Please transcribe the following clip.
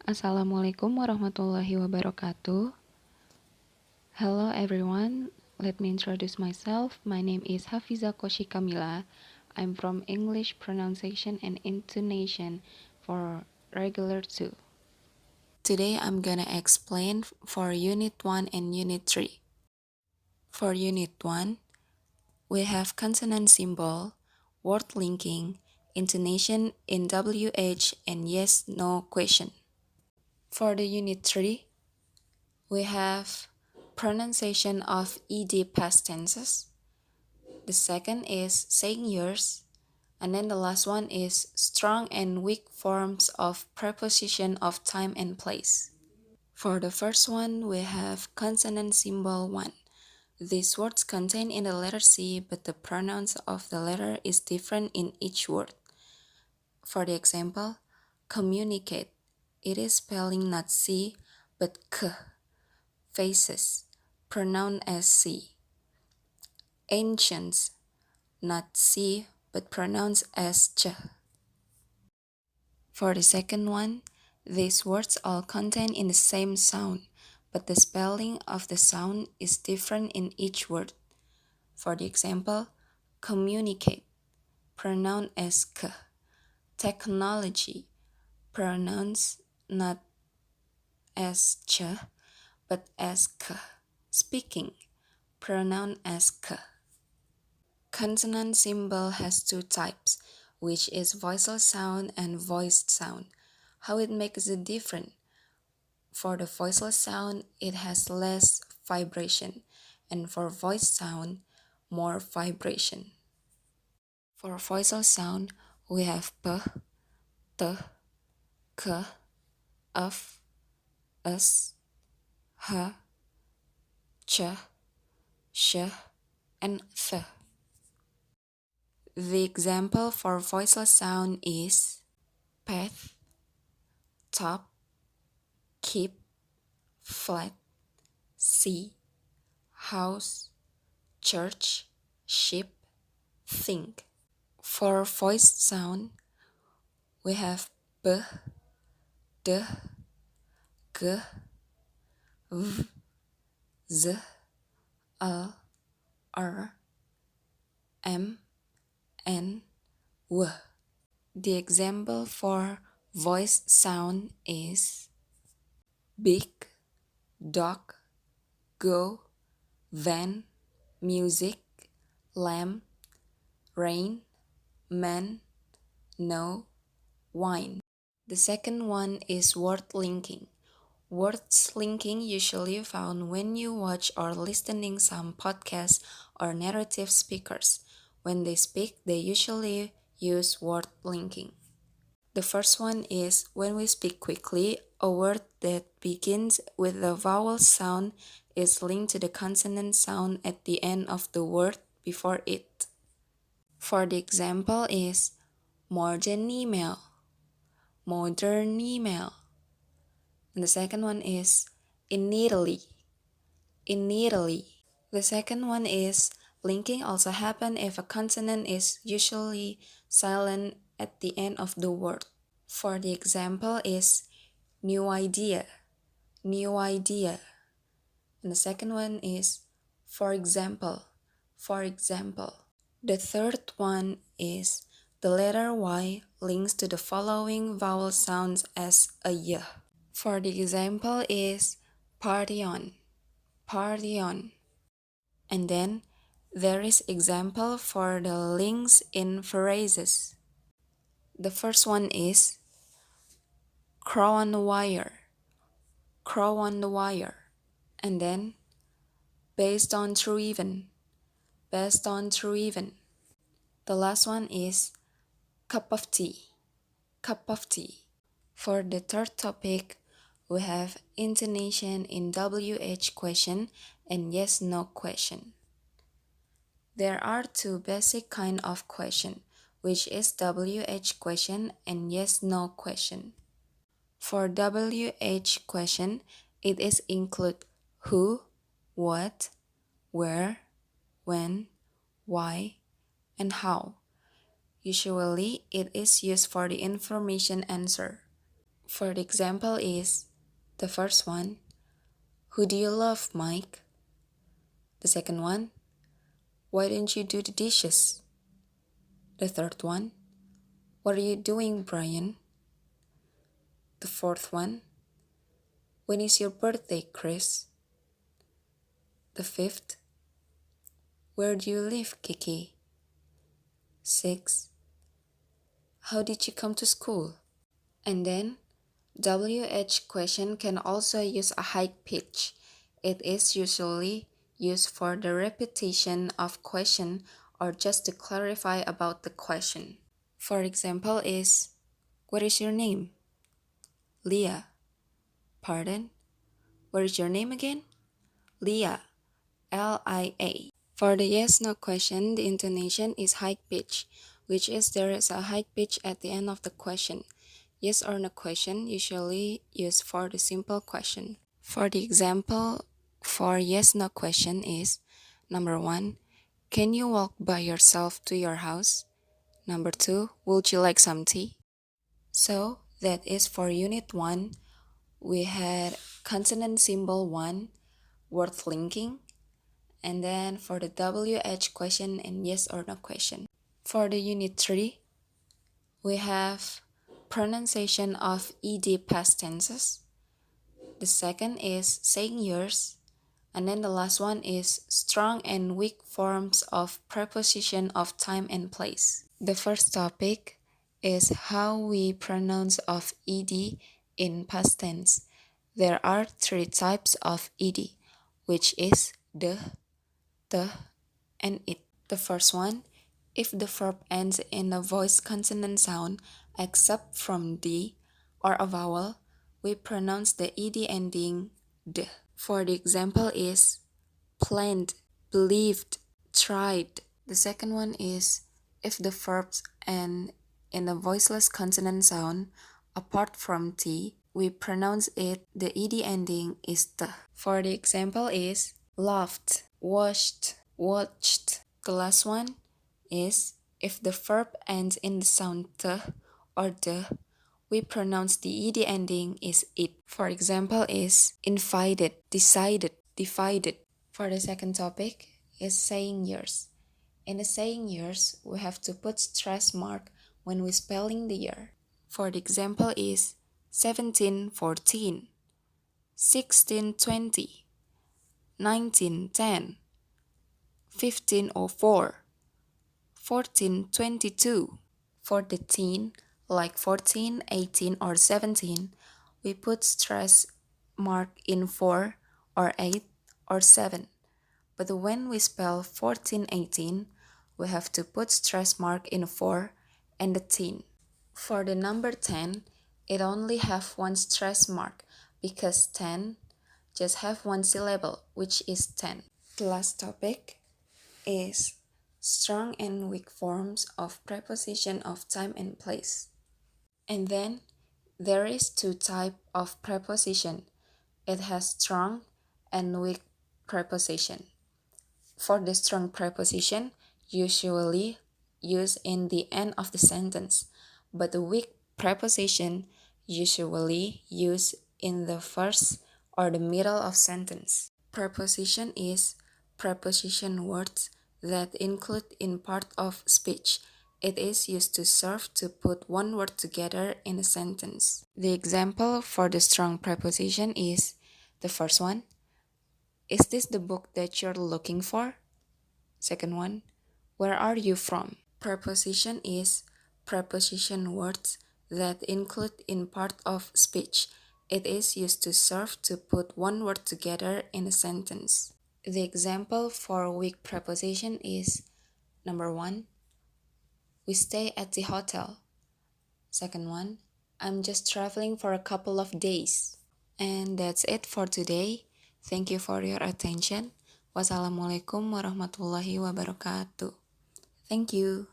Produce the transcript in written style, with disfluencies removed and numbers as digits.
Assalamualaikum warahmatullahi wabarakatuh. Hello everyone, let me introduce myself. My name is Hafiza Kamila. I'm from English Pronunciation and Intonation for Regular 2. Today I'm gonna explain for Unit 1 and Unit 3. For Unit 1, we have consonant symbol, word linking, intonation in WH, and yes/no question. For the Unit 3, we have pronunciation of ed past tenses. The second is saying yours. And then the last one is strong and weak forms of preposition of time and place. For the first one, we have consonant symbol 1. These words contain in the letter C, but the pronouns of the letter is different in each word. For the example, communicate. It is spelling not C, but K. Faces, pronoun as C. Ancients, not C, but pronounced as Ch. For the second one, these words all contain in the same sound, but the spelling of the sound is different in each word. For the example, communicate, pronoun as K. Technology, pronouns not as Ch, but as K. Speaking, pronoun as K. Consonant symbol has two types, which is voicel sound and voiced sound. How it makes it different? For the voicel sound, it has less vibration, and for voiced sound, more vibration. For voicel sound, we have p, t, k, f, s, h, ch, sh, and th. The example for voiceless sound is path, top, keep, flat, sea, house, church, ship, think. For voiced sound, we have b, d, g, v, z, l, r, m, n, w. The example for voiced sound is big, dog, go, van, music, lamb, rain, man, no, wine. The second one is word linking. Words linking usually found when you watch or listening some podcasts or narrative speakers. When they speak, they usually use word linking. The first one is when we speak quickly, a word that begins with the vowel sound is linked to the consonant sound at the end of the word before it. For the example is modern email, modern email. And the second one is in Italy, in Italy. The second one is linking also happen if a consonant is usually silent at the end of the word. For the example is new idea, new idea. And the second one is for example, for example. The third one is the letter Y links to the following vowel sounds as a Y. For the example is party on, party on. And then there is example for the links in phrases. The first one is crow on the wire, crow on the wire. And then based on true even, based on true even. The last one is cup of tea, cup of tea. For the third topic, we have intonation in WH question and yes/no question. There are two basic kind of question, which is WH question and yes/no question. For WH question, it is include who, what, where, when, why, and how. Usually, it is used for the information answer. For the example is the first one, who do you love, Mike? The second one, why don't you do the dishes? The third one, what are you doing, Brian? The fourth one, when is your birthday, Chris? The fifth, where do you live, Kiki? 6, how did you come to school? And then, WH question can also use a high pitch. It is usually used for the repetition of question or just to clarify about the question. For example is, what is your name? Leah. Pardon? What is your name again? Leah. Lia. For the yes-no question, the intonation is high pitch, which is there is a high pitch at the end of the question. Yes or no question usually used for the simple question. For the example for yes-no question is, number 1, can you walk by yourself to your house? Number 2, would you like some tea? So that is for unit 1. We had consonant symbol 1, word linking, and then for the WH question and yes or no question. For the unit 3, we have pronunciation of ED past tenses. The second is saying yours. And then the last one is strong and weak forms of preposition of time and place. The first topic is how we pronounce of ED in past tense. There are 3 types of ED, which is the, and it. The first one, if the verb ends in a voiced consonant sound except from D or a vowel, we pronounce the ED ending D. For the example is planned, believed, tried. The second one is if the verbs end in a voiceless consonant sound apart from T, we pronounce it the ED ending is T. For the example is laughed, washed, watched. The last one is if the verb ends in the sound T or D, we pronounce the ED ending is it. For example is invited, decided, divided. For the second topic is saying yours. In the saying yours, we have to put stress mark when we spelling the year. For the example is 1714, 1620, 1910, 1504, 1422. For the teen, like 14, 18, or 17, we put stress mark in 4 or 8 or 7. But when we spell 14, 18, we have to put stress mark in 4 and the teen. For the number 10, it only have one stress mark because 10 just have one syllable, which is 10. The last topic is strong and weak forms of preposition of time and place. And then there is 2 type of preposition. It has strong and weak preposition. For the strong preposition, usually used in the end of the sentence, but the weak preposition usually used in the first or the middle of sentence. Preposition is preposition words that include in part of speech. It is used to serve to put one word together in a sentence. The example for the strong preposition is the first one. Is this the book that you're looking for? Second one, where are you from? Preposition is preposition words that include in part of speech. It is used to serve to put one word together in a sentence. The example for weak preposition is number 1, we stay at the hotel. Second one, I'm just traveling for a couple of days. And that's it for today. Thank you for your attention. Wassalamualaikum warahmatullahi wabarakatuh. Thank you.